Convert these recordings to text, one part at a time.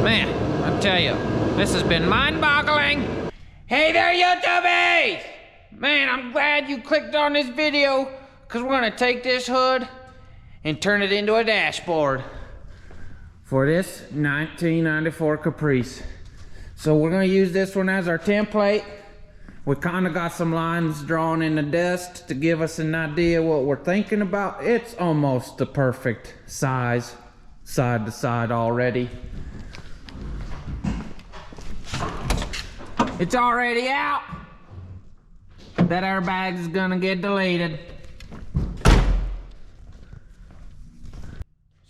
Man, I tell you, this has been mind-boggling. Hey there, YouTubies! Man, I'm glad you clicked on this video, because we're going to take this hood and turn it into a dashboard for this 1994 Caprice. So we're going to use this one as our template. We kind of got some lines drawn in the dust to give us an idea what we're thinking about. It's almost the perfect size, side to side already. It's already out. That airbag is gonna get deleted.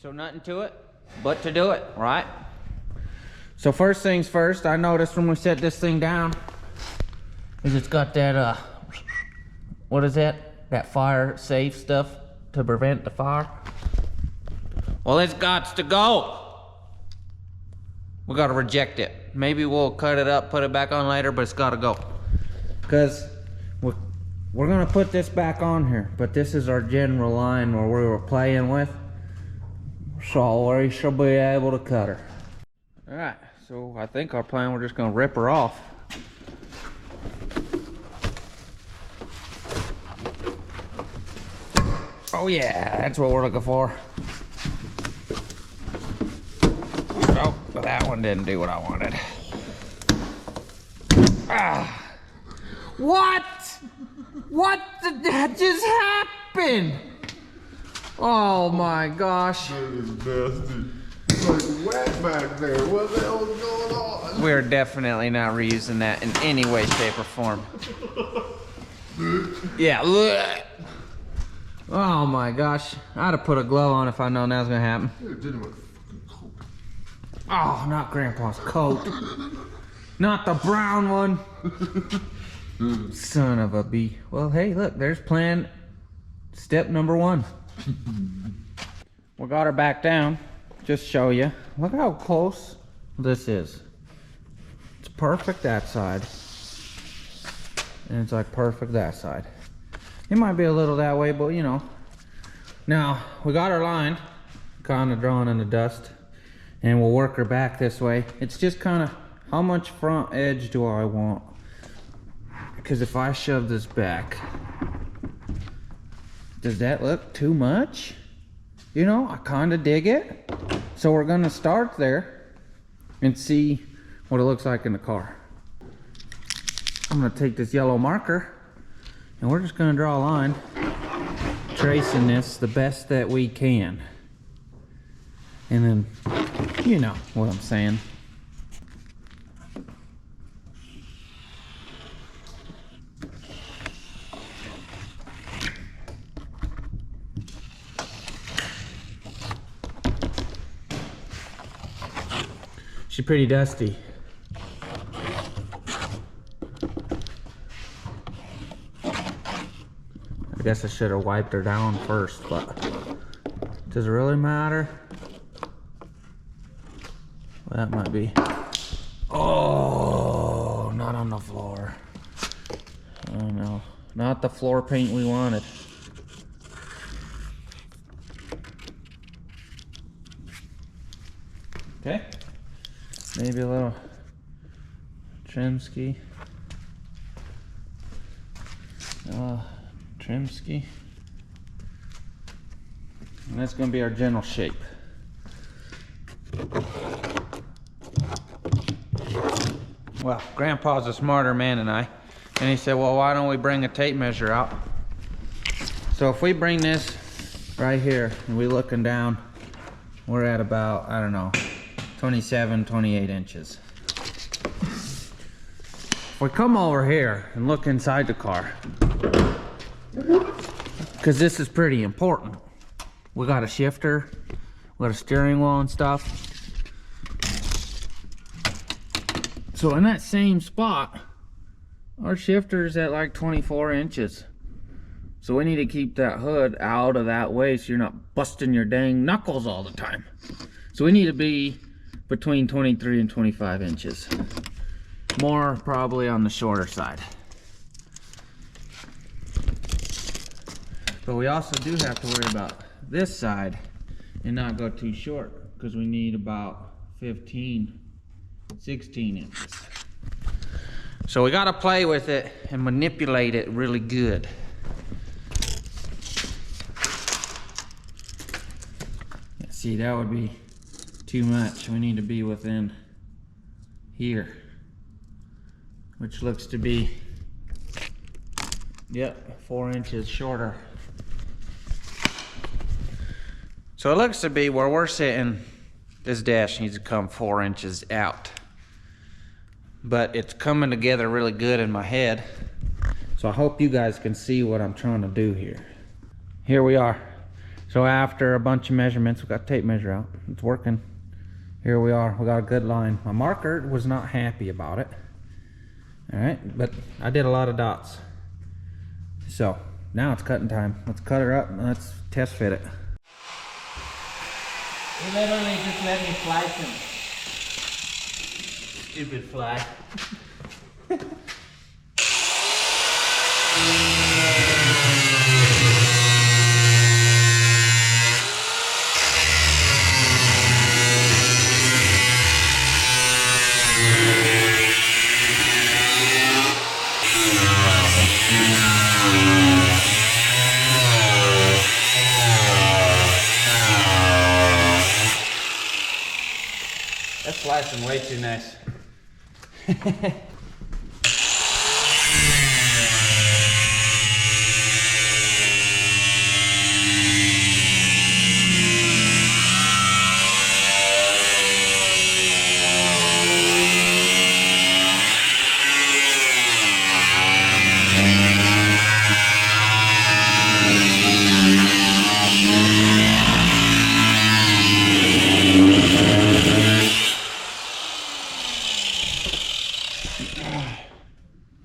So nothing to it but to do it, right? So first things first, I noticed when we set this thing down is it's got that what is that? That fire safe stuff to prevent the fire. Well, it's got to go. We gotta reject it. Maybe we'll cut it up, put it back on later, but it's gotta go. Cause we're gonna put this back on here, but this is our general line where we were playing with. So we should be able to cut her. All right, so I think our plan, we're just gonna rip her off. Oh yeah, that's what we're looking for. Oh, but that one didn't do what I wanted. Ah. What? What did that just happen? Oh my gosh. That is nasty. Like wet back there. What the hell is going on? We're definitely not reusing that in any way, shape, or form. Yeah. Oh my gosh. I'd have put a glove on if I known that was gonna happen. Oh, not Grandpa's coat. Not the brown one. Son of a bee. Well, hey, look, there's plan step number 1. We got her back down. Just show you. Look how close this is. It's perfect that side. And it's like perfect that side. It might be a little that way, but you know. Now, we got her line kind of drawn in the dust. And we'll work her back this way. It's just kind of how much front edge do I want? Because if I shove this back, does that look too much? You know, I kind of dig it. So we're gonna start there and see what it looks like in the car. I'm gonna take this yellow marker and we're just gonna draw a line, tracing this the best that we can. And then, you know what I'm saying. She's pretty dusty. I guess I should have wiped her down first, but does it really matter? Well, that might be. Oh, not on the floor. Oh no, not the floor paint we wanted. Okay. Maybe a little trim ski. Trim ski. And that's going to be our general shape. Well, Grandpa's a smarter man than I. And he said, well, why don't we bring a tape measure out? So if we bring this right here and we're looking down, we're at about, I don't know, 27, 28 inches. If we come over here and look inside the car, because this is pretty important. We got a shifter, we got a steering wheel and stuff. So in that same spot, our shifter's at like 24 inches. So we need to keep that hood out of that way so you're not busting your dang knuckles all the time. So we need to be between 23 and 25 inches. More probably on the shorter side. But we also do have to worry about this side and not go too short, because we need about 15 16 inches. So we gotta play with it and manipulate it really good. See, that would be too much. We need to be within here, which looks to be, yep, 4 inches shorter. So it looks to be where we're sitting, this dash needs to come 4 inches out. But it's coming together really good in my head. So I hope you guys can see what I'm trying to do here. Here we are. So after a bunch of measurements, we got tape measure out. It's working. Here we are. We got a good line. My marker was not happy about it. All right, but I did a lot of dots. So now it's cutting time. Let's cut her up and let's test fit it. He literally just let me slice him. Stupid fly. That's slicing way too nice.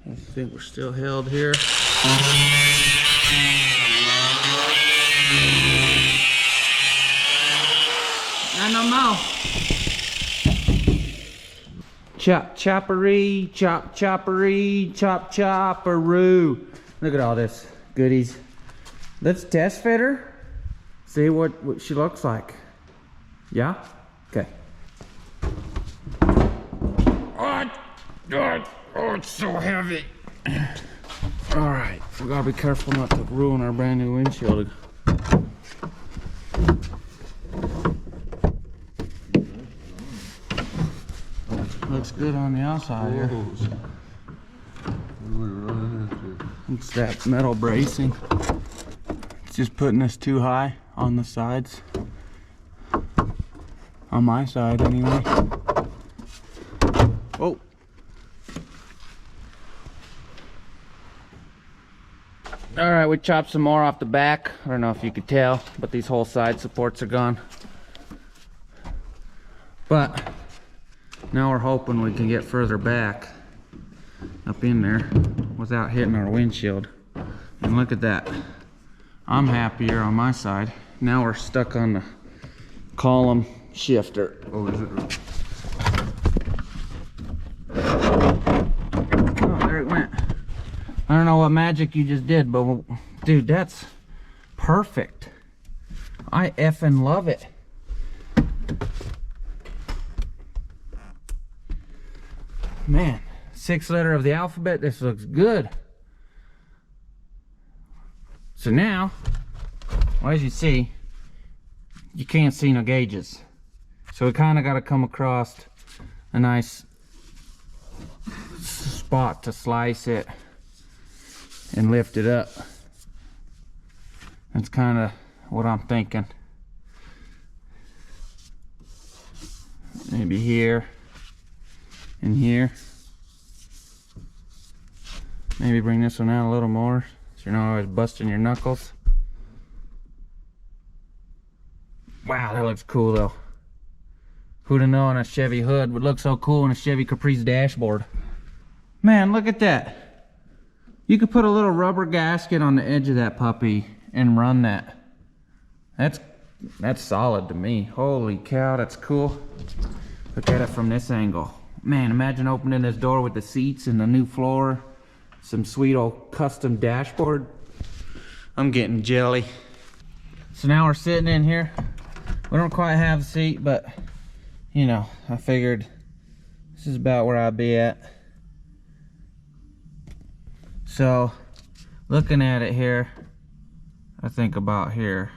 I think we're still held here. No more. Chop choppery, chop choppery, chop chopperoo. Look at all this goodies. Let's test fit her. See what she looks like. Yeah? Okay. Oh, it's so heavy. All right, we gotta be careful not to ruin our brand new windshield. Looks good on the outside here. It's that metal bracing. It's just putting us too high on the sides. On my side, anyway. Oh. All right, we chopped some more off the back. I don't know if you could tell, but these whole side supports are gone. But now we're hoping we can get further back up in there without hitting our windshield. And look at that. I'm happier on my side. Now we're stuck on the column shifter. Oh, is it? Oh, there it went. I don't know what magic you just did, but dude, that's perfect. I effing love it. Man, 6th letter of the alphabet, this looks good. So now, well, as you see, you can't see no gauges. So we kind of got to come across a nice spot to slice it and lift it up. That's kind of what I'm thinking. Maybe here and here. Maybe bring this one out a little more so you're not always busting your knuckles. Wow, that looks cool though. Who'd have known a Chevy hood would look so cool on a Chevy Caprice dashboard? Man, look at that. You could put a little rubber gasket on the edge of that puppy and run that. That's solid to me. Holy cow, that's cool. Look at it from this angle. Man, imagine opening this door with the seats and the new floor. Some sweet old custom dashboard. I'm getting jelly. So now we're sitting in here. We don't quite have a seat, but you know, I figured This is about where I'd be at. So, looking at it here, I think about here.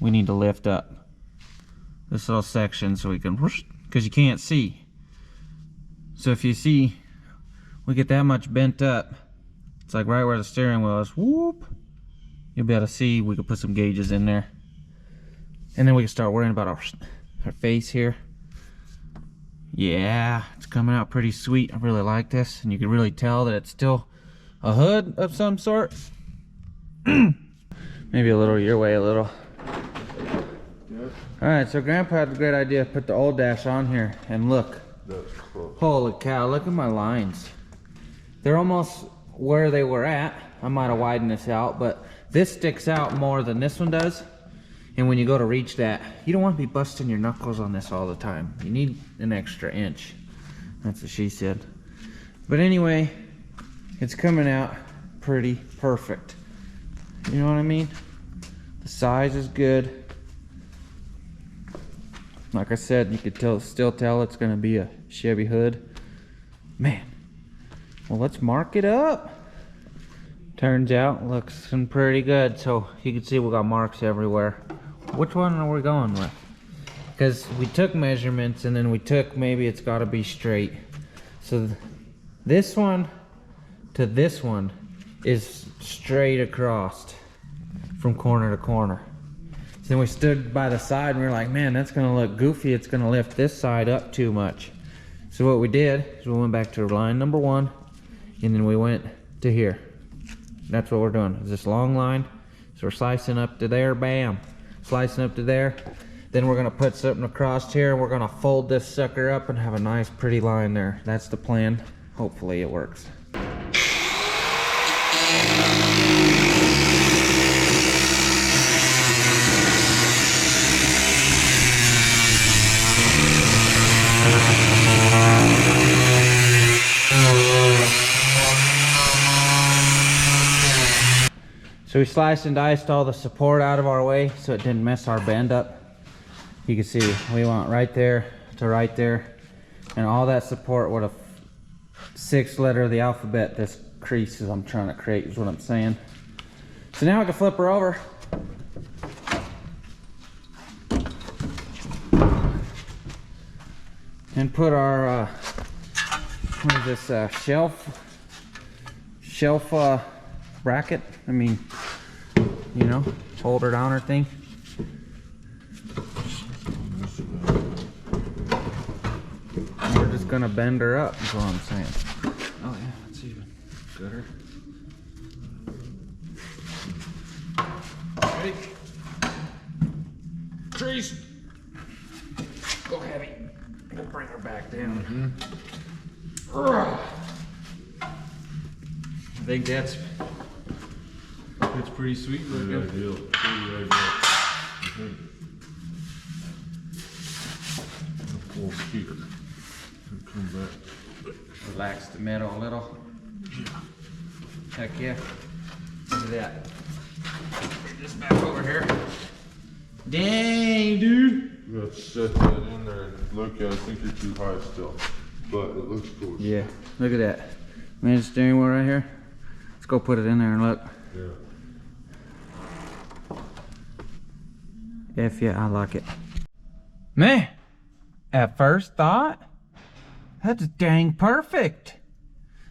We need to lift up this little section so we can, because you can't see. So if you see, we get that much bent up. It's like right where the steering wheel is. Whoop! You'll be able to see. We can put some gauges in there, and then we can start worrying about our face here. Yeah, it's coming out pretty sweet. I really like this, and you can really tell that it's still a hood of some sort. Maybe a little your way, a little. Yep. All right, so Grandpa had a great idea. Put the old dash on here, and look. That's close. Holy cow! Look at my lines. They're almost where they were at. I might have widened this out, but this sticks out more than this one does. And when you go to reach that, you don't want to be busting your knuckles on this all the time. You need an extra inch. That's what she said. But anyway, it's coming out pretty perfect. You know what I mean? The size is good. Like I said, you could still tell it's going to be a Chevy hood. Man. Well, let's mark it up. Turns out, looks pretty good. So you can see we got marks everywhere. Which one are we going with? Because we took measurements and then we took, maybe it's got to be straight. So this one to this one is straight across from corner to corner. So then we stood by the side and we were like, man, that's going to look goofy. It's going to lift this side up too much. So what we did is we went back to line number 1 and then we went to here. That's what we're doing, is this long line. So we're slicing up to there, bam. Slicing up to there. Then we're gonna put something across here. We're gonna fold this sucker up and have a nice pretty line there. That's the plan. Hopefully it works. So we sliced and diced all the support out of our way so it didn't mess our bend up. You can see we went right there to right there, and all that support with a 6th letter of the alphabet. This crease is I'm trying to create is what I'm saying. So now I can flip her over. And put our what is this shelf bracket, I mean, you know, holder downer thing. And we're just gonna bend her up, is what I'm saying. Oh yeah, that's even gooder. Ready? Trees! Go heavy. We'll bring her back down. I think that's pretty sweet Pretty looking. ideal. Pretty ideal. Full speed. Come back. Relax the middle a little. Heck yeah. Look at that. Bring this back over here. Dang, dude. You gotta set that in there and look at it. I think you're too high still, but it looks good. Yeah, look at that. Man, the steering wheel right here. Let's go put it in there and look. Yeah. If yeah, I like it. Man, at first thought, that's dang perfect.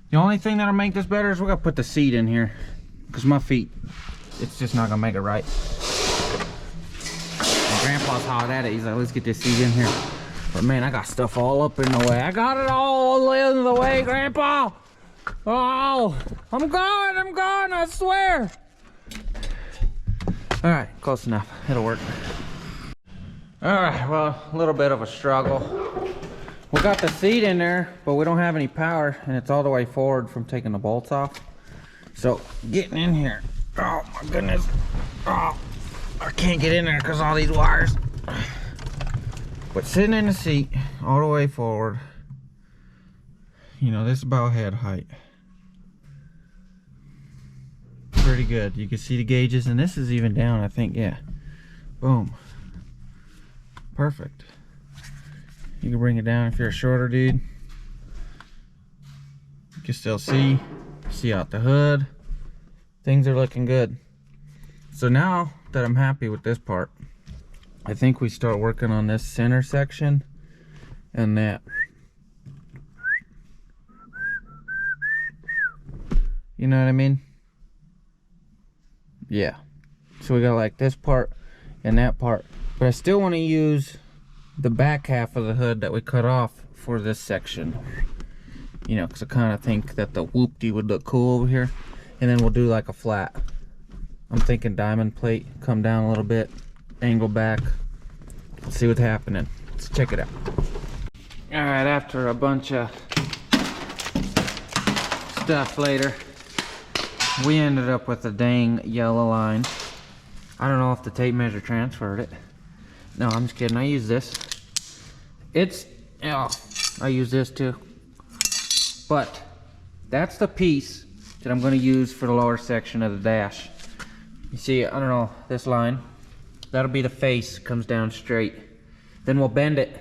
The only thing that'll make this better is we're gonna put the seat in here, because my feet, it's just not gonna make it right. And Grandpa's hot at it. He's like, let's get this seat in here. But man, I got stuff all up in the way. I got it all in the way, Grandpa. Oh, I'm gone, I swear. All right, close enough. It'll work. All right, well, a little bit of a struggle. We got the seat in there, but we don't have any power, and it's all the way forward from taking the bolts off. So, getting in here. Oh my goodness. Oh, I can't get in there because all these wires. But sitting in the seat, all the way forward, you know, this is about head height. Pretty good. You can see the gauges, and this is even down, I think, yeah. Boom. Perfect. You can bring it down if you're a shorter dude. You can still see out the hood. Things are looking good. So now that I'm happy with this part, I think we start working on this center section and that. You know what I mean? Yeah. So we got like this part and that part, but I still want to use the back half of the hood that we cut off for this section. You know, because I kind of think that the whoopty would look cool over here. And then we'll do like a flat. I'm thinking diamond plate, come down a little bit, angle back. Let's see what's happening. Let's check it out. All right, after a bunch of stuff later, we ended up with a dang yellow line. I don't know if the tape measure transferred it. No, I'm just kidding. I use this. I use this too. But that's the piece that I'm going to use for the lower section of the dash. You see, I don't know, this line, that'll be the face, comes down straight. Then we'll bend it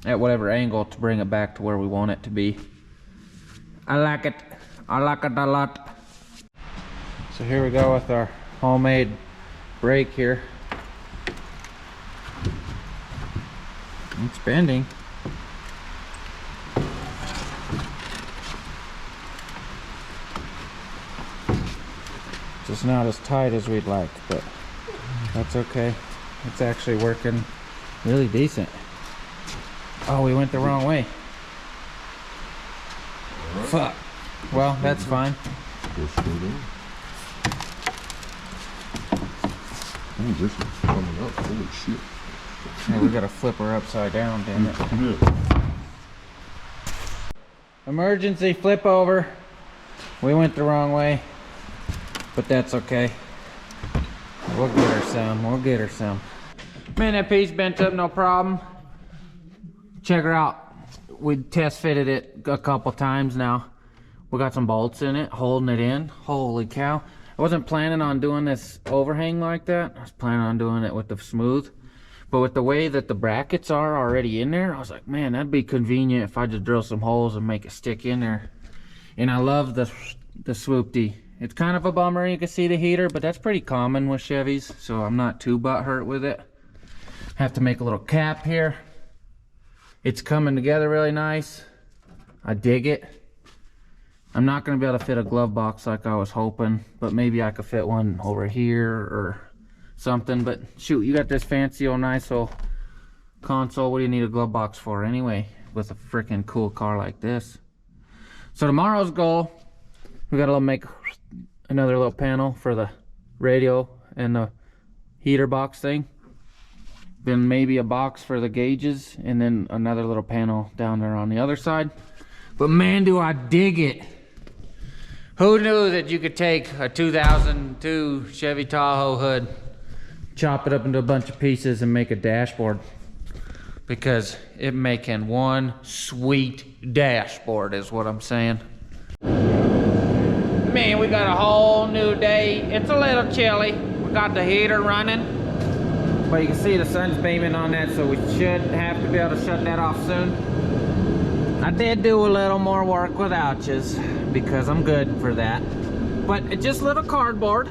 at whatever angle to bring it back to where we want it to be. I like it a lot. So here we go with our homemade brake here. It's bending. It's not as tight as we'd like, but that's okay. It's actually working really decent. Oh, we went the wrong way. Fuck. Well, that's fine. Oh, this is coming up. Holy shit. Yeah, we gotta flip her upside down, damn it. Emergency flip over. We went the wrong way, but that's okay. We'll get her some. We'll get her some. Man, that piece bent up, no problem. Check her out. We test fitted it a couple times now. We got some bolts in it, holding it in. Holy cow. I wasn't planning on doing this overhang like that. I was planning on doing it with the smooth. But with the way that the brackets are already in there, I was like, man, that'd be convenient if I just drill some holes and make it stick in there. And I love the swoopty. It's kind of a bummer you can see the heater, but that's pretty common with Chevys, so I'm not too butthurt with it. Have to make a little cap here. It's coming together really nice. I dig it. I'm not going to be able to fit a glove box like I was hoping, but maybe I could fit one over here or something. But shoot, you got this fancy old nice old console. What do you need a glove box for anyway with a freaking cool car like this? So tomorrow's goal, we got to make another little panel for the radio and the heater box thing. Then maybe a box for the gauges, and then another little panel down there on the other side. But man, do I dig it. Who knew that you could take a 2002 Chevy Tahoe Hood, chop it up into a bunch of pieces and make a dashboard? Because it making one sweet dashboard is what I'm saying. Man, we got a whole new day. It's a little chilly. We got the heater running. But you can see the sun's beaming on that, so we should have to be able to shut that off soon. I did do a little more work with ouches because I'm good for that. But it's just little cardboard.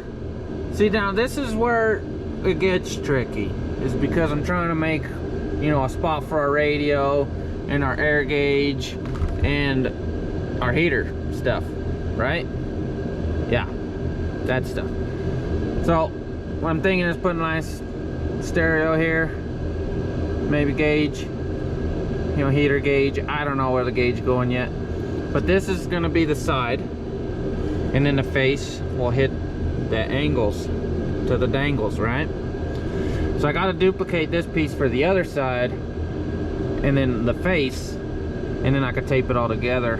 See, now this is where it gets tricky. Is because I'm trying to make, you know, a spot for our radio and our air gauge and our heater stuff, right? Yeah, that stuff. So what I'm thinking is putting a nice stereo here, maybe gauge, you know, heater gauge. I don't know where the gauge going yet, but this is going to be the side, and then the face will hit the angles to the dangles, right? So I got to duplicate this piece for the other side, and then the face, and then I could tape it all together,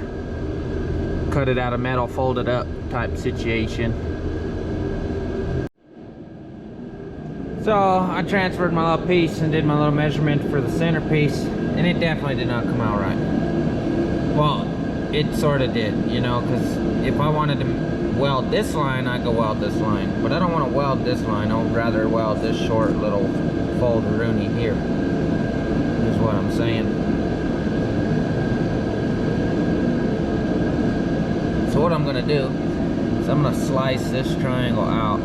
cut it out of metal, fold it up type situation. So I transferred my little piece and did my little measurement for the centerpiece, and it definitely did not come out right. Well, it sort of did, you know, because if I wanted to weld this line, I could weld this line, but I don't want to weld this line. I would rather weld this short little fold-rooney here. I'm saying. So what I'm gonna do is I'm gonna slice this triangle out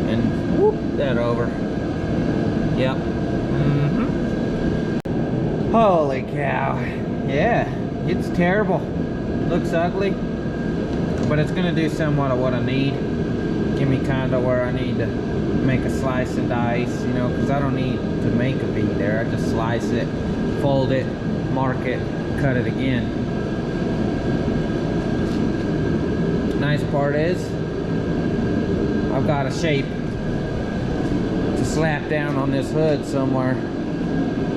and whoop that over. Yep. Holy cow. Yeah, it's terrible. Looks ugly, but it's gonna do somewhat of what I need. Give me kind of where I need to make a slice and dice, you know, because I don't need to make a V there. I just slice it, fold it, mark it, cut it again. Nice part is I've got a shape to slap down on this hood somewhere,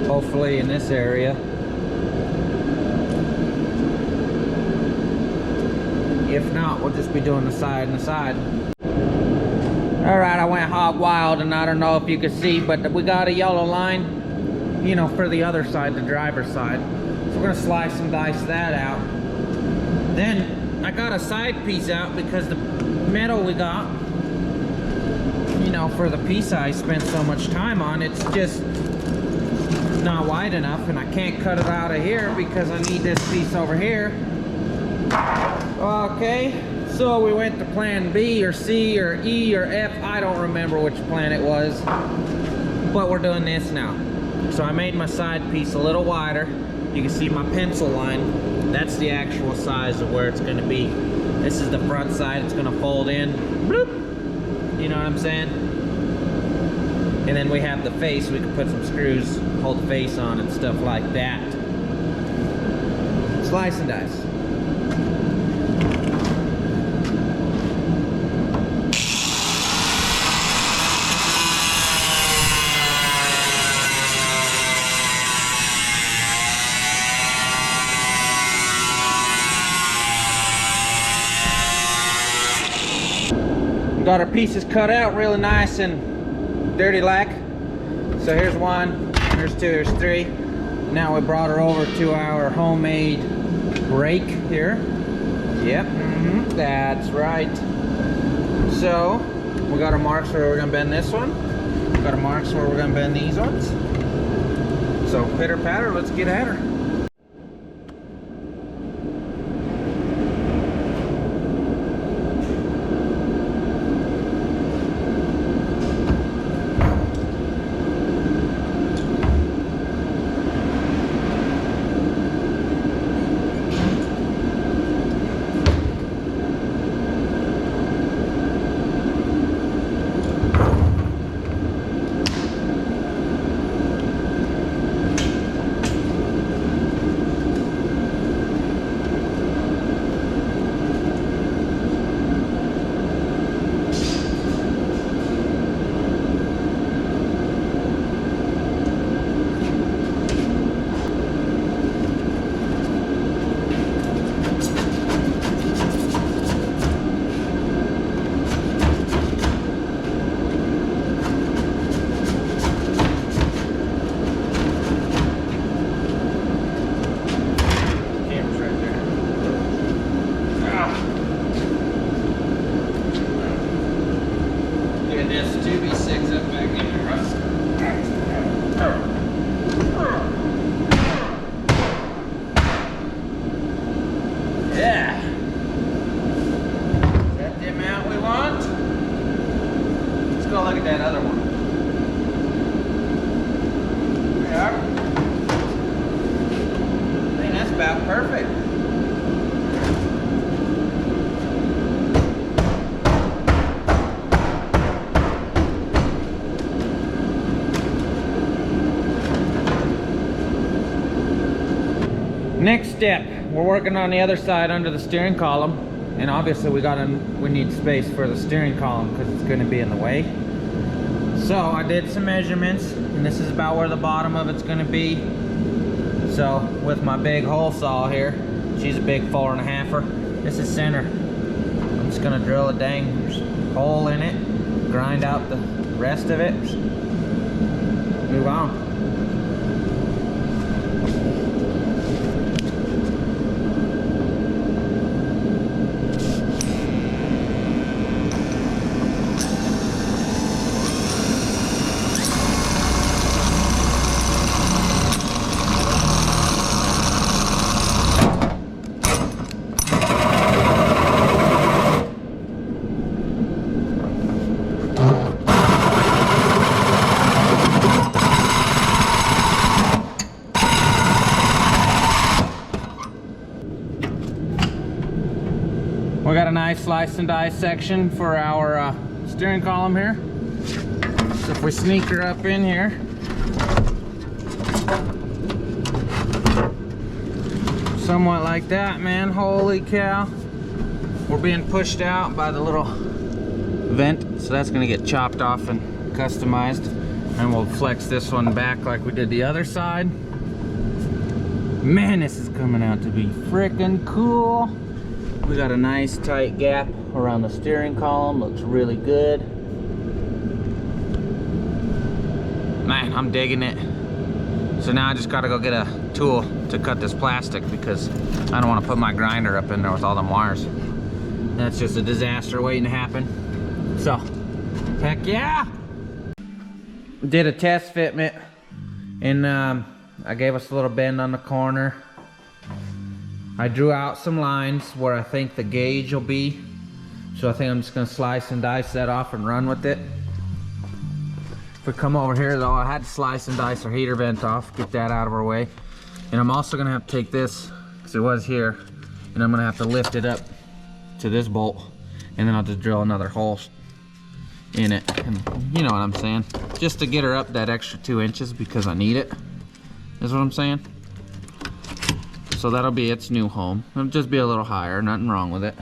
hopefully in this area. If not, we'll just be doing the side and the side. Alright, I went hog wild, and I don't know if you can see, but we got a yellow line, you know, for the other side, the driver's side. So we're gonna slice and dice that out. Then I got a side piece out because the metal we got, you know, for the piece I spent so much time on, it's just not wide enough, and I can't cut it out of here because I need this piece over here. Okay, so we went to plan B or C or E or F. I don't remember which plan it was, but we're doing this now. So I made my side piece a little wider. You can see my pencil line. That's the actual size of where it's going to be. This is the front side. It's going to fold in. Bloop. You know what I'm saying? And then we have the face. We can put some screws, hold the face on and stuff like that. Slice and dice. Got our pieces cut out really nice and dirty like. So here's one, here's two, here's three. Now we brought her over to our homemade brake here. Yep, that's right. So we got our marks where we're gonna bend this one. We got our marks where we're gonna bend these ones. So pitter patter, let's get at her. Perfect. Next step, we're working on the other side under the steering column, and obviously we need space for the steering column because it's going to be in the way. So I did some measurements, and this is about where the bottom of it's going to be. So with my big hole saw here, she's a big 4.5er. This is center. I'm just gonna drill a dang hole in it, grind out the rest of it, move on. nice slice and dice section for our steering column here. So if we sneak her up in here, somewhat like that, man. Holy cow. We're being pushed out by the little vent, so that's gonna get chopped off and customized, and we'll flex this one back like we did the other side. Man, this is coming out to be freaking cool. We got a nice tight gap around the steering column. Looks really good. Man, I'm digging it. So now I just gotta go get a tool to cut this plastic because I don't want to put my grinder up in there with all them wires. That's just a disaster waiting to happen. So, heck yeah! Did a test fitment, and I gave us a little bend on the corner. I drew out some lines where I think the gauge will be. So I think I'm just gonna slice and dice that off and run with it. If we come over here though, I had to slice and dice our heater vent off, get that out of our way. And I'm also gonna have to take this, because it was here, and I'm gonna have to lift it up to this bolt, and then I'll just drill another hole in it. And you know what I'm saying? Just to get her up that extra 2 inches because I need it, is what I'm saying. So that'll be its new home. It'll just be a little higher, nothing wrong with it.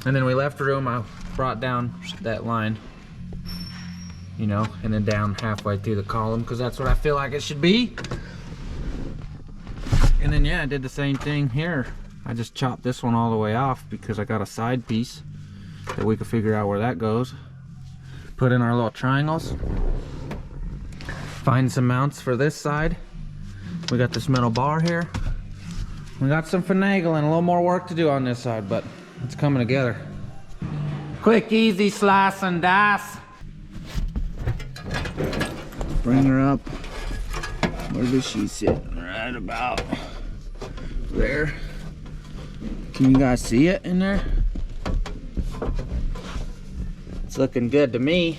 And then we left room, I brought down that line, you know, and then down halfway through the column, because that's what I feel like it should be. And then yeah, I did the same thing here. I just chopped this one all the way off because I got a side piece that we could figure out where that goes. Put in our little triangles. Find some mounts for this side. We got this metal bar here. We got some finagling, a little more work to do on this side, but it's coming together. Quick, easy slice and dice. Bring her up. Where does she sit? Right about there. Can you guys see it in there? It's looking good to me.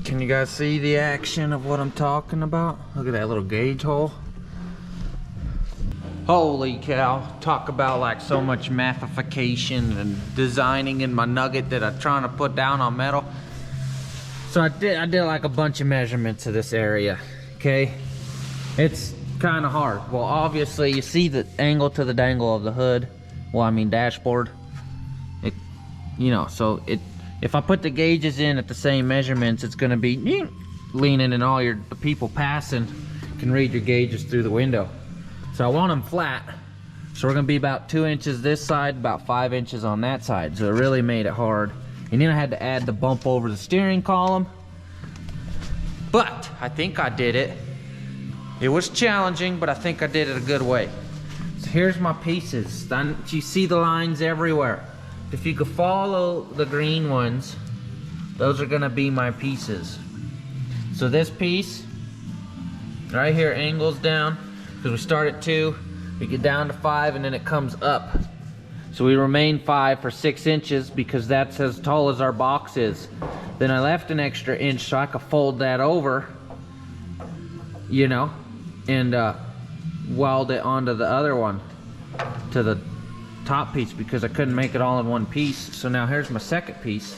Can you guys see the action of what I'm talking about? Look at that little gauge hole. Holy cow, talk about like so much mathification and designing in my nugget that I'm trying to put down on metal. So I did like a bunch of measurements of this area, okay? It's kind of hard. Well, obviously you see the angle to the dangle of the hood. Well, I mean dashboard. It, you know, so if I put the gauges in at the same measurements, it's gonna be leaning, and all the people passing can read your gauges through the window. So I want them flat. So we're gonna be about 2 inches this side, about 5 inches on that side. So it really made it hard. And then I had to add the bump over the steering column. But I think I did it. It was challenging, but I think I did it a good way. So here's my pieces. You see the lines everywhere. If you could follow the green ones, those are gonna be my pieces. So this piece right here angles down, because we start at 2, we get down to 5, and then it comes up. So we remain 5 for 6 inches because that's as tall as our box is. Then I left an extra inch so I could fold that over, you know, and weld it onto the other one, to the top piece, because I couldn't make it all in one piece. So now here's my second piece.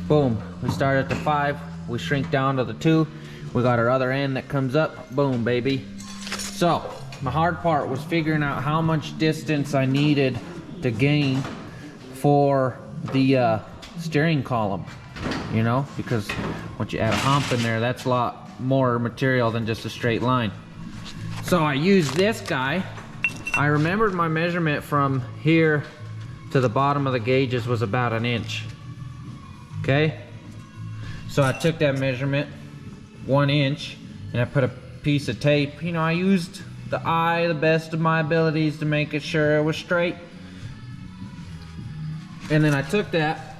Boom, we start at the 5, we shrink down to the 2, we got our other end that comes up, boom baby. So my hard part was figuring out how much distance I needed to gain for the steering column, you know, because once you add a hump in there, that's a lot more material than just a straight line. So I used this guy. I remembered my measurement from here to the bottom of the gauges was about 1 inch. Okay, so I took that measurement, 1 inch, and I put a piece of tape. You know, I used the eye, the best of my abilities, to make it sure it was straight. And then I took that,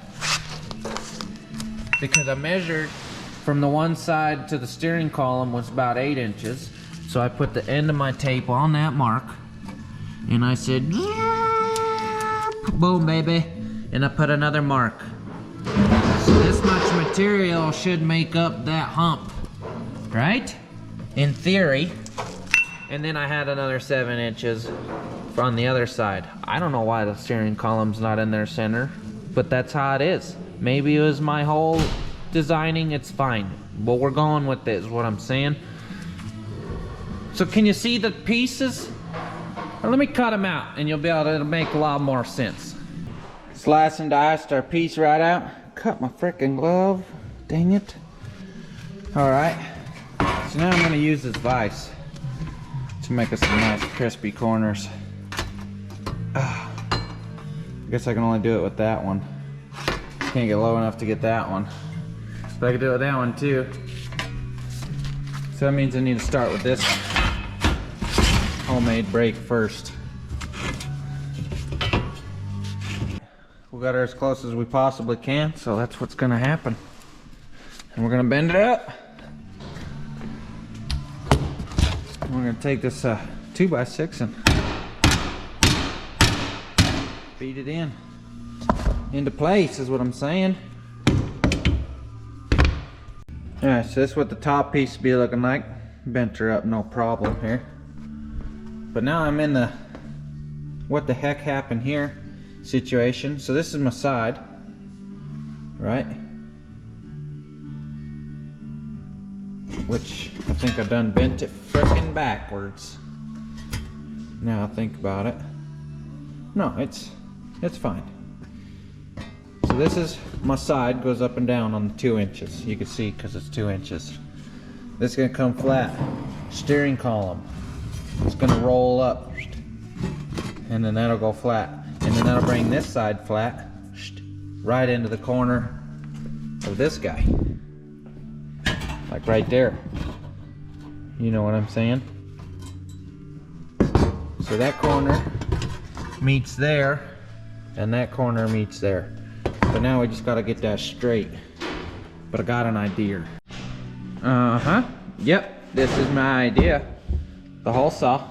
because I measured from the one side to the steering column was about 8 inches. So I put the end of my tape on that mark, and I said, boom baby, and I put another mark. So this much material should make up that hump, right? In theory. And then I had another 7 inches on the other side. I don't know why the steering column's not in their center, but that's how it is. Maybe it was my whole designing, it's fine. But we're going with it is what I'm saying. So can you see the pieces? Well, let me cut them out and you'll be able to make a lot more sense. Slice and diced our piece right out. Cut my frickin' glove, dang it. All right, so now I'm gonna use this vise to make us some nice crispy corners. I guess I can only do it with that one. Can't get low enough to get that one. But I can do it with that one too. So that means I need to start with this homemade brake first. We got her as close as we possibly can, so that's what's gonna happen. And we're gonna bend it up. We're gonna take this 2x6 and feed it into place is what I'm saying. Alright, so this is what the top piece will be looking like. Bent her up no problem here. But now I'm in the what the heck happened here situation. So this is my side, right? Which I think I've done bent it frickin' backwards. Now I think about it. No, it's fine. So this is my side, goes up and down on the 2 inches. You can see because it's 2 inches. This is gonna come flat. Steering column. It's gonna roll up. And then that'll go flat. And then that'll bring this side flat. Right into the corner of this guy. Like right there. You know what I'm saying? So that corner meets there, and that corner meets there. But now we just gotta get that straight. But I got an idea. Yep, this is my idea. The hole saw.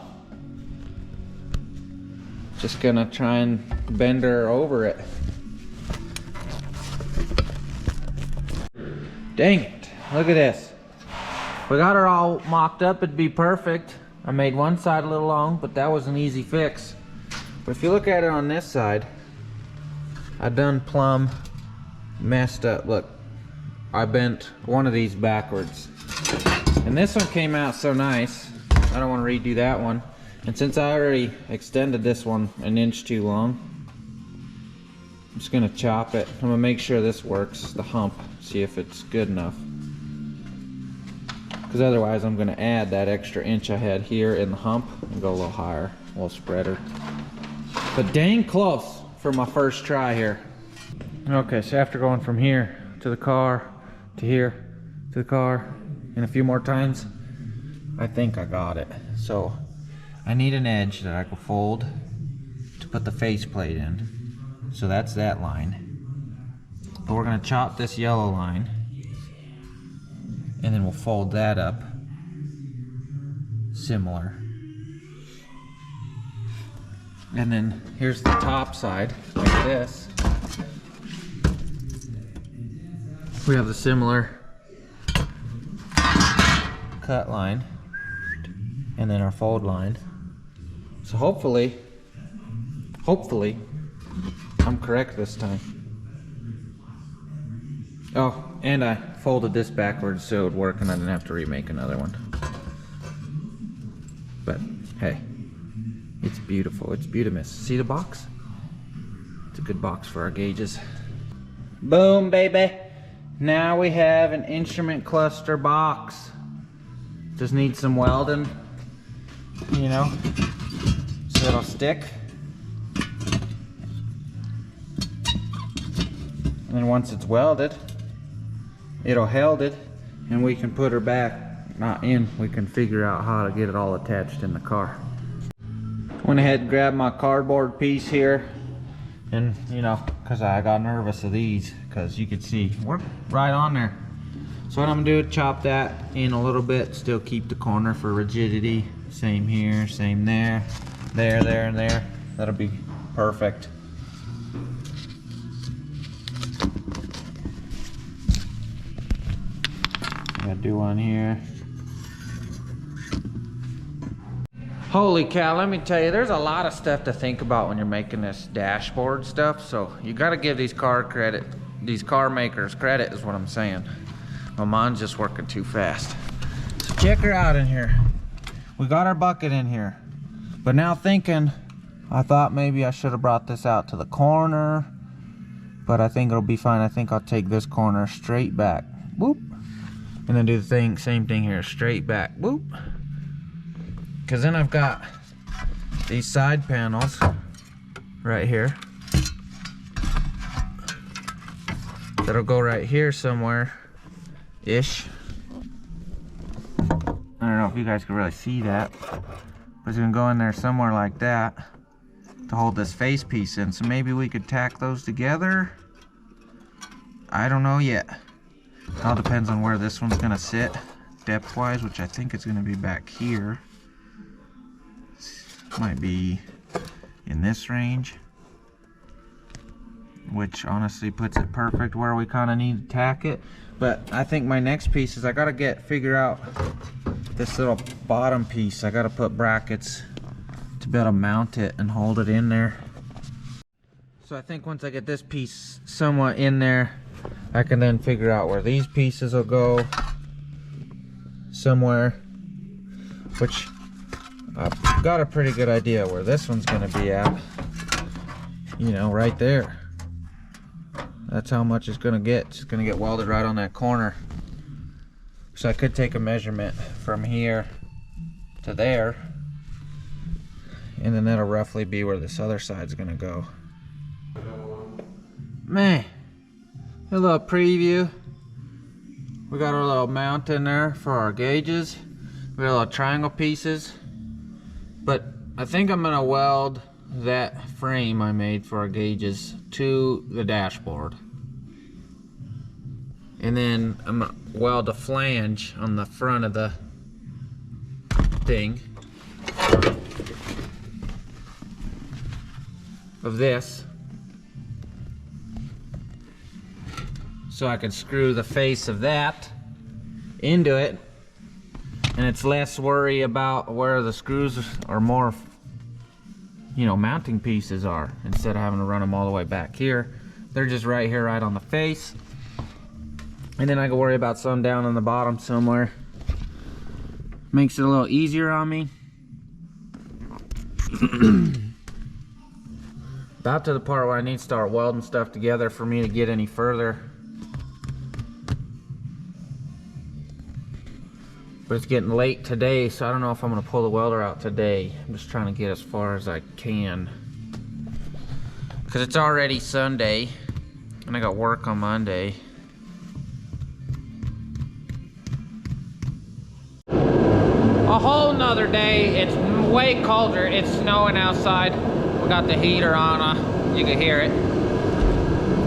Just gonna try and bend her over it. Dang it, look at this. We got her all mocked up, it'd be perfect. I made one side a little long, but that was an easy fix. But if you look at it on this side, I done plumb messed up. Look, I bent one of these backwards. And this one came out so nice, I don't want to redo that one. And since I already extended this one an inch too long, I'm just gonna chop it. I'm gonna make sure this works, the hump, see if it's good enough. Because otherwise I'm gonna add that extra inch I had here in the hump and go a little higher, a little spreader. But dang close for my first try here. Okay, so after going from here to the car, to here, to the car, and a few more times, I think I got it. So I need an edge that I can fold to put the faceplate in. So that's that line. But we're gonna chop this yellow line, and then we'll fold that up similar. And then here's the top side, like this. We have the similar cut line, and then our fold line. So hopefully, I'm correct this time. Oh, and I folded this backwards so it would work and I didn't have to remake another one. But hey, it's beautiful, it's beautimous. See the box? It's a good box for our gauges. Boom, baby. Now we have an instrument cluster box. Just needs some welding, you know, so it'll stick. And then once it's welded, it'll held it, and we can put her back, not in, we can figure out how to get it all attached in the car. Went ahead and grabbed my cardboard piece here, and you know, cause I got nervous of these, cause you could see, we're right on there. So what I'm gonna do, chop that in a little bit, still keep the corner for rigidity. Same here, same there, there, and there. That'll be perfect. Gotta do one here. Holy cow, let me tell you, there's a lot of stuff to think about when you're making this dashboard stuff. So you gotta give these car makers credit is what I'm saying. Well, mine's just working too fast. So check her out in here. We got our bucket in here. But now thinking, I thought maybe I should have brought this out to the corner. But I think it'll be fine. I think I'll take this corner straight back. Whoop. And then do the same thing here, straight back. Whoop. Because then I've got these side panels right here that'll go right here somewhere-ish. I don't know if you guys can really see that, but it's gonna go in there somewhere like that to hold this face piece in. So maybe we could tack those together. I don't know yet. It all depends on where this one's gonna sit depth-wise, which I think it's gonna be back here. Might be in this range, which honestly puts it perfect where we kind of need to tack it. But I think my next piece is I gotta figure out this little bottom piece. I gotta put brackets to be able to mount it and hold it in there. So I think once I get this piece somewhat in there, I can then figure out where these pieces will go somewhere, which I've got a pretty good idea where this one's gonna be at. You know, right there. That's how much it's gonna get. It's gonna get welded right on that corner. So I could take a measurement from here to there, and then that'll roughly be where this other side's gonna go. Man, a little preview. We got our little mount in there for our gauges. We got little triangle pieces. But I think I'm gonna weld that frame I made for our gauges to the dashboard. And then I'm gonna weld a flange on the front of the thing of this, so I can screw the face of that into it. And it's less worry about where the screws or more, you know, mounting pieces are, instead of having to run them all the way back here. They're just right here, right on the face. And then I can worry about some down on the bottom somewhere. Makes it a little easier on me. About to the part where I need to start welding stuff together for me to get any further. But it's getting late today, so I don't know if I'm gonna pull the welder out today. I'm just trying to get as far as I can, because it's already Sunday and I got work on Monday. A whole nother day. It's way colder. It's snowing outside. We got the heater on. You can hear it.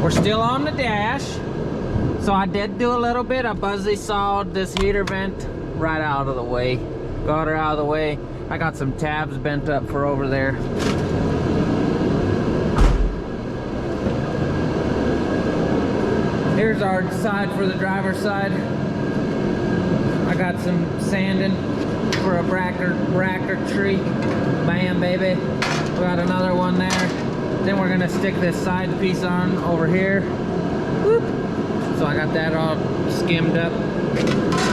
We're still on the dash. So I did do a little bit. I buzzy sawed this heater vent right out of the way. Got her out of the way. I got some tabs bent up for over there. Here's our side for the driver's side. I got some sanding for a bracker tree. Bam, baby. We got another one there. Then we're gonna stick this side piece on over here. Whoop. So I got that all skimmed up.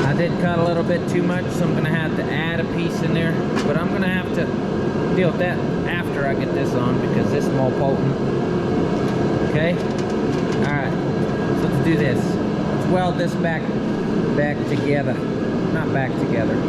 I did cut a little bit too much, so I'm gonna have to add a piece in there. But I'm gonna have to deal with that after I get this on, because this is more potent. Okay? Alright. So let's do this. Let's weld this back together. Not back together.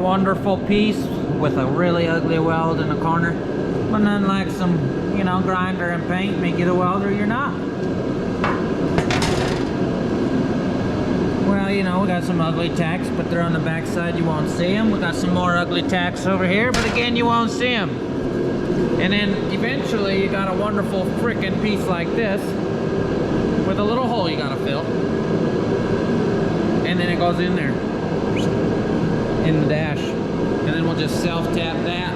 wonderful piece with a really ugly weld in the corner. But none like some, you know, grinder and paint make you the welder you're not. Well, you know, we got some ugly tacks, but they're on the back side, you won't see them. We got some more ugly tacks over here, but again, you won't see them. And then eventually you got a wonderful freaking piece like this with a little hole you gotta fill. And then it goes in there, in the dash. And then we'll just self-tap that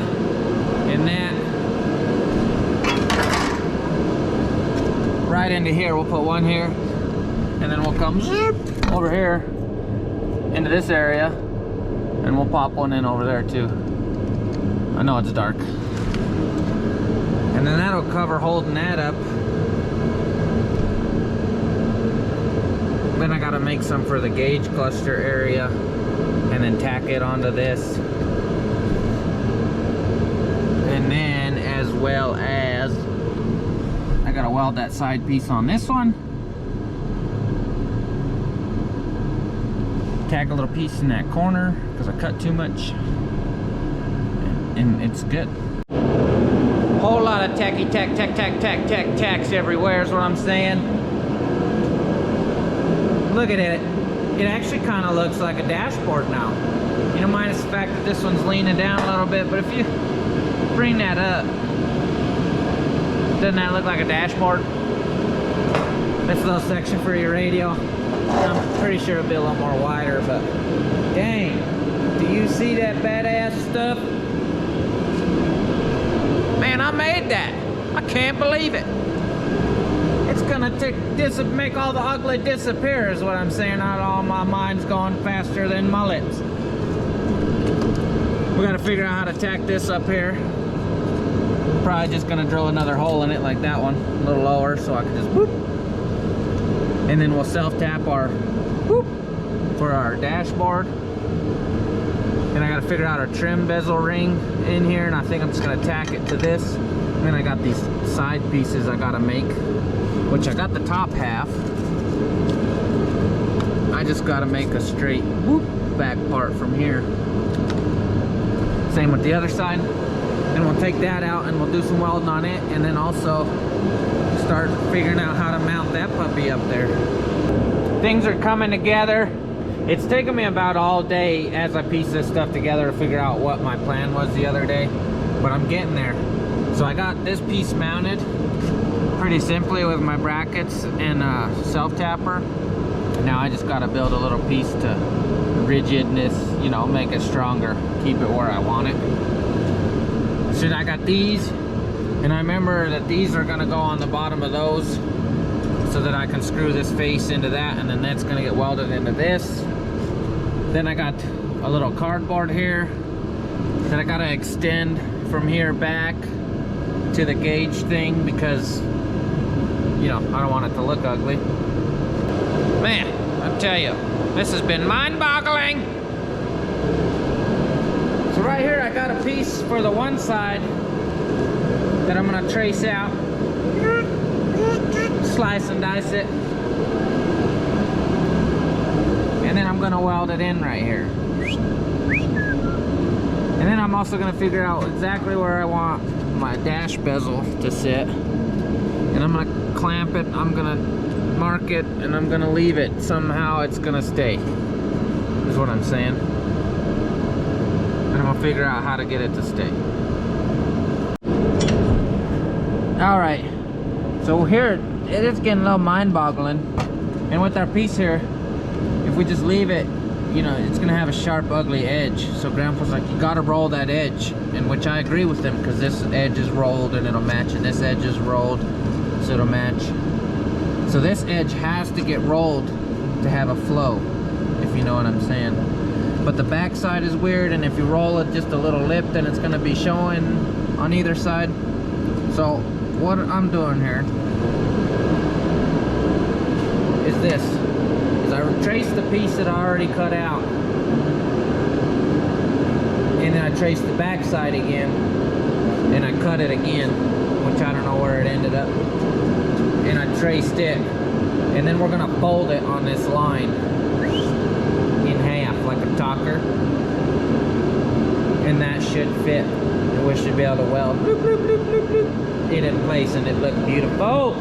and that. Right into here, we'll put one here. And then we'll come zip over here into this area. And we'll pop one in over there too. I know it's dark. And then that'll cover holding that up. Then I gotta make some for the gauge cluster area and then tack it onto this. And then as well as I gotta weld that side piece on this one. Tack a little piece in that corner because I cut too much. And it's good. Whole lot of tacky tacks everywhere is what I'm saying. Look at it. It actually kind of looks like a dashboard now. You know, minus the fact that this one's leaning down a little bit, but if you bring that up, doesn't that look like a dashboard? That's a little section for your radio. I'm pretty sure it'll be a little more wider, but dang, do you see that badass stuff? Man, I made that. I can't believe it. It's gonna make all the ugly disappear is what I'm saying. Not all my mind's going faster than my lips. We gotta figure out how to tack this up here. Probably just gonna drill another hole in it like that one, a little lower, so I can just whoop. And then we'll self-tap our whoop for our dashboard. And I gotta figure out our trim bezel ring in here, and I think I'm just gonna tack it to this. And then I got these side pieces I gotta make, which I got the top half. I just gotta make a straight whoop back part from here. Same with the other side. And we'll take that out and we'll do some welding on it, and then also start figuring out how to mount that puppy up there. Things are coming together. It's taken me about all day as I piece this stuff together to figure out what my plan was the other day, but I'm getting there. So I got this piece mounted pretty simply with my brackets and a self-tapper. Now I just got to build a little piece to rigidness, you know, make it stronger, keep it where I want it. So I got these, and I remember that these are going to go on the bottom of those so that I can screw this face into that, and then that's going to get welded into this. Then I got a little cardboard here that I got to extend from here back to the gauge thing because, you know, I don't want it to look ugly. Man, I'll tell you, this has been mind-boggling. So right here I got a piece for the one side that I'm gonna trace out, slice and dice it, and then I'm gonna weld it in right here. And then I'm also gonna figure out exactly where I want my dash bezel to sit, and I'm gonna clamp it, I'm gonna mark it, and I'm gonna leave it. Somehow it's gonna stay, is what I'm saying. And I'm gonna figure out how to get it to stay. All right, so here it is getting a little mind-boggling, and with our piece here, if we just leave it, you know, it's gonna have a sharp, ugly edge. So Grandpa's like, you gotta roll that edge, and which I agree with him, because this edge is rolled and it'll match, and this edge is rolled, so it'll match. So this edge has to get rolled to have a flow, if you know what I'm saying. But the back side is weird, and if you roll it just a little lip, then it's gonna be showing on either side. So what I'm doing here is this. I trace the piece that I already cut out, and then I trace the back side again, and I cut it again, which I don't know where it ended up, and I traced it, and then we're gonna fold it on this line in half like a talker, and that should fit. We should be able to weld bloop, bloop, bloop, bloop, bloop, it in place, and it looked beautiful.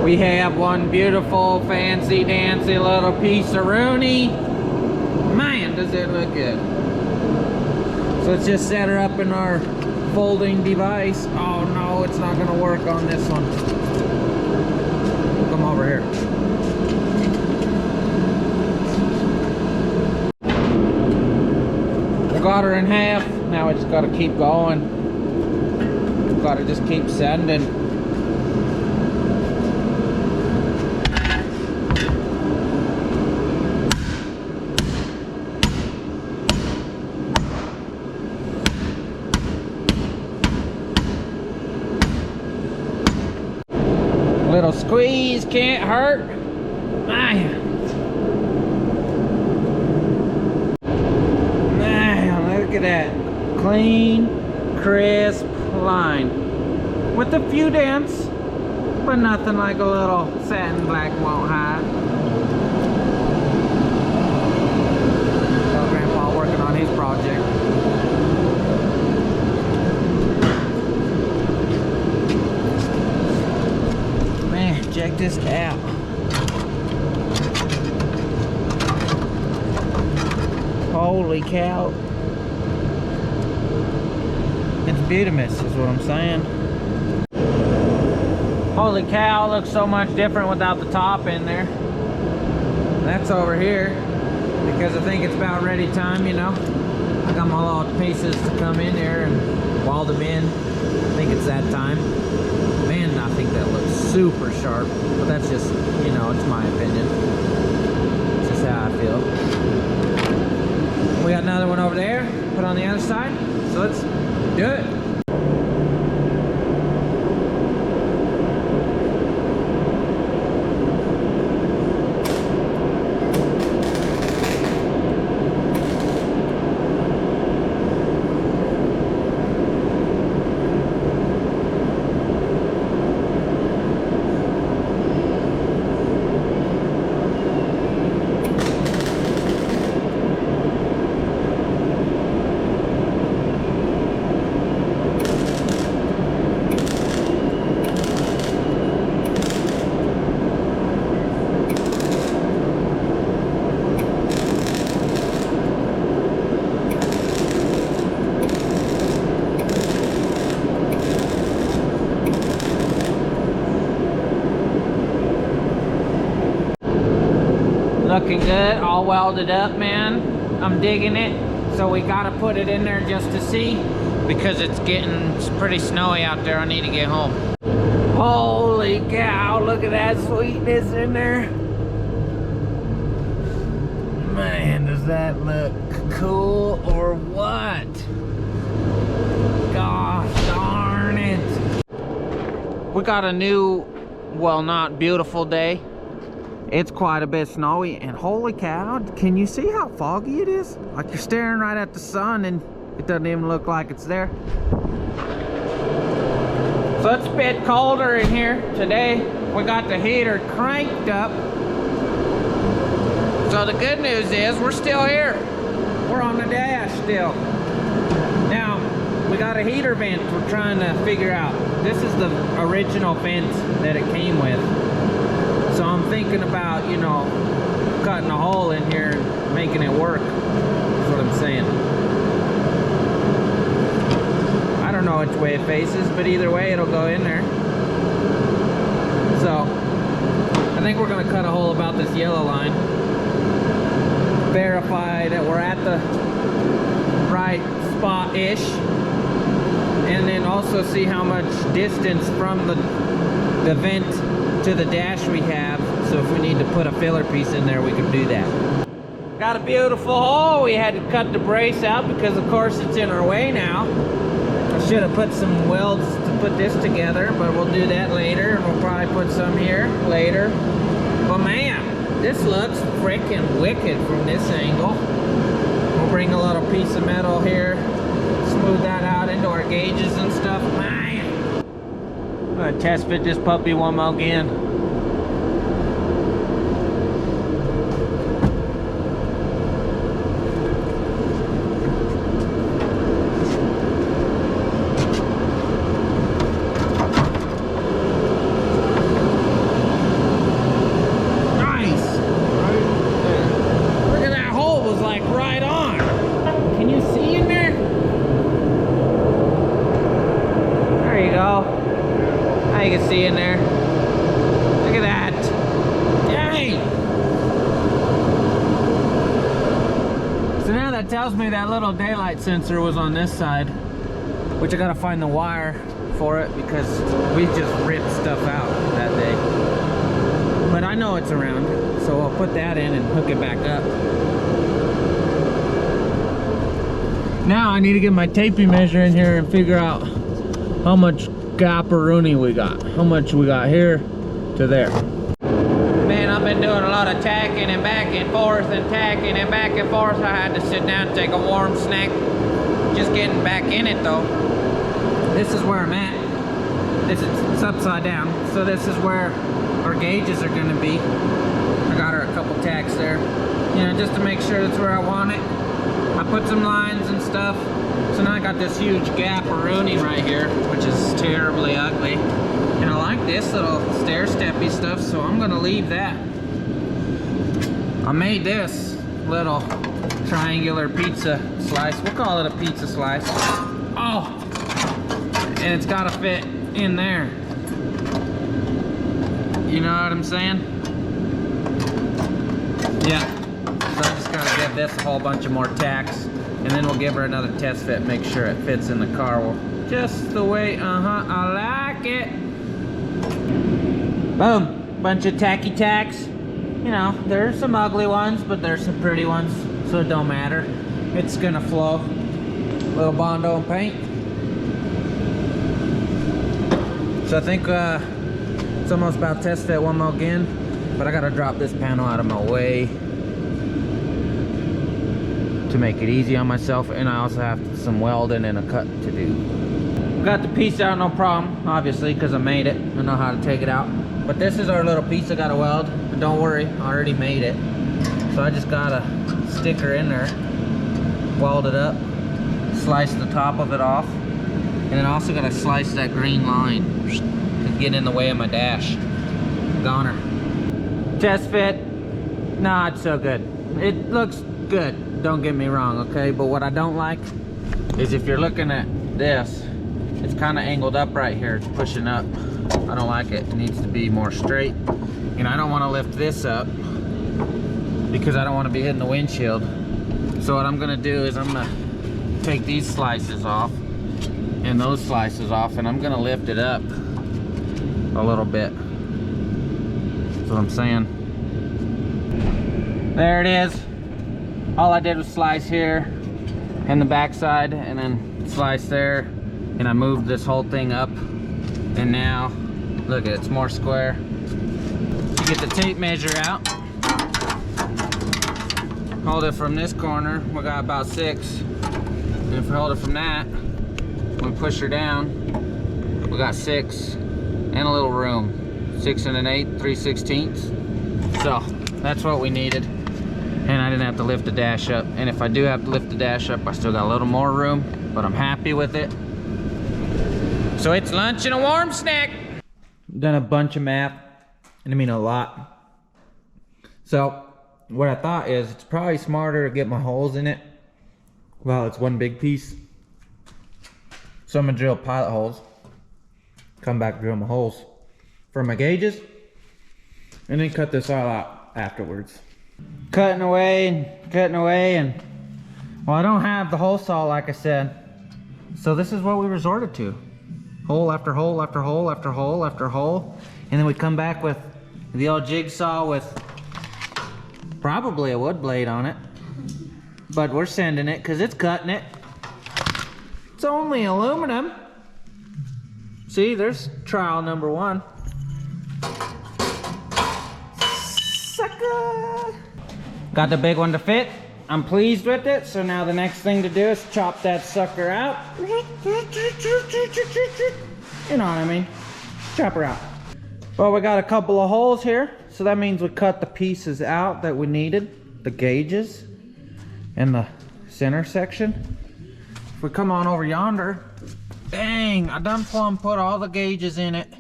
We have one beautiful, fancy, dancy little piece of Rooney. Man, does it look good. So let's just set her up in our folding device. Oh no, it's not gonna work on this one. Come over here. We got her in half. Now we just gotta keep going. We've gotta just keep sending. Little squeeze can't hurt. Man, look at that. Clean, crisp line. With a few dents, but nothing like a little satin black won't hide. Got Grandpa working on his project. Check this out. Holy cow. It's beautimous is what I'm saying. Holy cow, looks so much different without the top in there. That's over here because I think it's about ready time, you know. I got my little pieces to come in there and weld them in. I think it's that time. Man, I think that looks super sharp, but that's just, you know, it's my opinion. It's just how I feel. We got another one over there, put on the other side, so let's do it. Looking good, all welded up, man. I'm digging it. So we gotta put it in there just to see, because it's pretty snowy out there. I need to get home. Holy cow, look at that sweetness in there. Man, does that look cool or what? Gosh darn it. We got a new, well, not beautiful day. It's quite a bit snowy, and holy cow, can you see how foggy it is? Like you're staring right at the sun and it doesn't even look like it's there. So it's a bit colder in here today. We got the heater cranked up. So the good news is we're still here. We're on the dash still. Now, we got a heater vent we're trying to figure out. This is the original vent that it came with. So I'm thinking about, you know, cutting a hole in here and making it work. That's what I'm saying. I don't know which way it faces, but either way it'll go in there. So I think we're gonna cut a hole about this yellow line. Verify that we're at the right spot-ish. And then also see how much distance from the vent to the dash we have, so if we need to put a filler piece in there, we can do that. Got a beautiful hole. We had to cut the brace out because of course it's in our way now. I should have put some welds to put this together, but we'll do that later, and we'll probably put some here later. But man, this looks freaking wicked from this angle. We'll bring a little piece of metal here, smooth that out into our gauges and stuff. Man, I'm gonna test fit this puppy one more again. Now you can see in there. Look at that. Dang! So now that tells me that little daylight sensor was on this side, which I gotta find the wire for it because we just ripped stuff out that day. But I know it's around, so I'll put that in and hook it back up. Now I need to get my taping measure in here and figure out how much gapperoonie we got. How much we got here to there. Man, I've been doing a lot of tacking and back and forth and tacking and back and forth. I had to sit down and take a warm snack. Just getting back in it though. This is where I'm at. It's upside down. So this is where our gauges are gonna be. I got her a couple tacks there. You know, just to make sure that's where I want it. I put some lines and stuff. So now I got this huge gapperoonie right here, which is terribly ugly. And I like this little stair-steppy stuff, so I'm gonna leave that. I made this little triangular pizza slice. We'll call it a pizza slice. Oh! And it's gotta fit in there. You know what I'm saying? Yeah. So I just gotta give this a whole bunch of more tacks, and then we'll give her another test fit, make sure it fits in the car. Well, just the way, I like it. Boom, bunch of tacky tacks. You know, there's some ugly ones, but there's some pretty ones, so it don't matter. It's gonna flow. Little Bondo and paint. So I think it's almost about test fit one more again, but I gotta drop this panel out of my way to make it easy on myself, and I also have some welding and a cut to do. Got the piece out, no problem, obviously, because I made it. I know how to take it out. But this is our little piece I gotta weld. But don't worry, I already made it. So I just got a sticker in there, weld it up, slice the top of it off, and then also gotta slice that green line to get in the way of my dash. Goner. Test fit, not so good. It looks good, don't get me wrong, okay? But what I don't like is if you're looking at this, it's kind of angled up right here. It's pushing up. I don't like it. It needs to be more straight. And I don't want to lift this up because I don't want to be hitting the windshield. So what I'm going to do is I'm going to take these slices off and those slices off, and I'm going to lift it up a little bit. That's what I'm saying. There it is. All I did was slice here and the back side, and then slice there, and I moved this whole thing up, and now look, it's more square. You get the tape measure out, hold it from this corner, we got about 6, and if we hold it from that, we push her down, we got 6 and a little room, 6 and an 8, 3/16. So that's what we needed. And I didn't have to lift the dash up. And if I do have to lift the dash up, I still got a little more room, but I'm happy with it. So it's lunch and a warm snack. Done a bunch of math, and I mean a lot. So what I thought is it's probably smarter to get my holes in it while it's one big piece. So I'm gonna drill pilot holes, come back, drill my holes for my gauges, and then cut this all out afterwards. Cutting away, and well, I don't have the hole saw like I said, so this is what we resorted to. Hole after hole after hole after hole after hole, and then we come back with the old jigsaw with probably a wood blade on it, but we're sending it because it's cutting it. It's only aluminum. See, there's trial number 1. Sucker! Got the big one to fit. I'm pleased with it. So now the next thing to do is chop that sucker out. You know what I mean? Chop her out. Well, we got a couple of holes here. So that means we cut the pieces out that we needed. The gauges and the center section. If we come on over yonder, dang, I done plumb put all the gauges in it.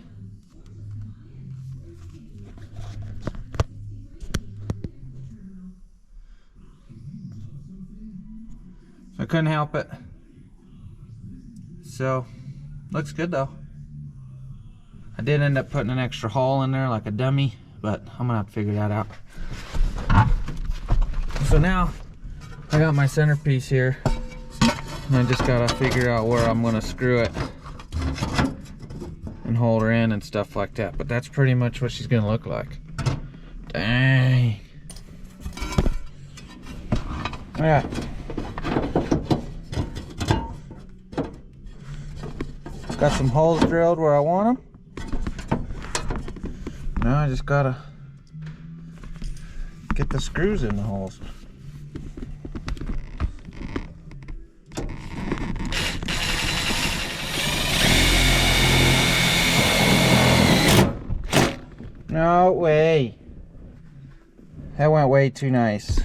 I couldn't help it. So, looks good though. I did end up putting an extra hole in there like a dummy, but I'm gonna have to figure that out. So now I got my centerpiece here, and I just gotta figure out where I'm gonna screw it and hold her in and stuff like that. But that's pretty much what she's gonna look like. Dang. Yeah. Got some holes drilled where I want them. Now I just gotta get the screws in the holes. No way. That went way too nice.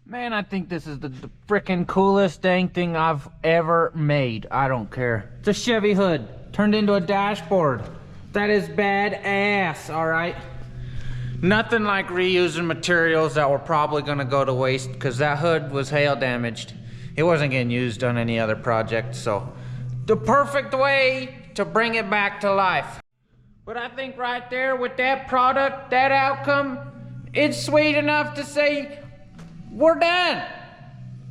Man, I think this is the freaking coolest dang thing I've ever made. I don't care. It's a Chevy hood turned into a dashboard. That is badass, all right? Nothing like reusing materials that were probably gonna go to waste, because that hood was hail damaged. It wasn't getting used on any other project, so the perfect way to bring it back to life. But I think right there with that product, that outcome, it's sweet enough to say, we're done.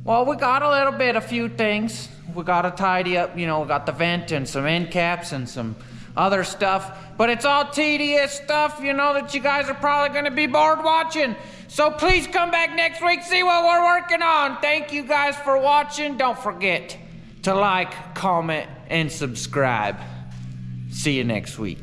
Well, we got a few things. We gotta tidy up, you know, we got the vent and some end caps and some other stuff, but it's all tedious stuff, you know, that you guys are probably gonna be bored watching. So please come back next week, see what we're working on. Thank you guys for watching. Don't forget to like, comment, and subscribe. See you next week.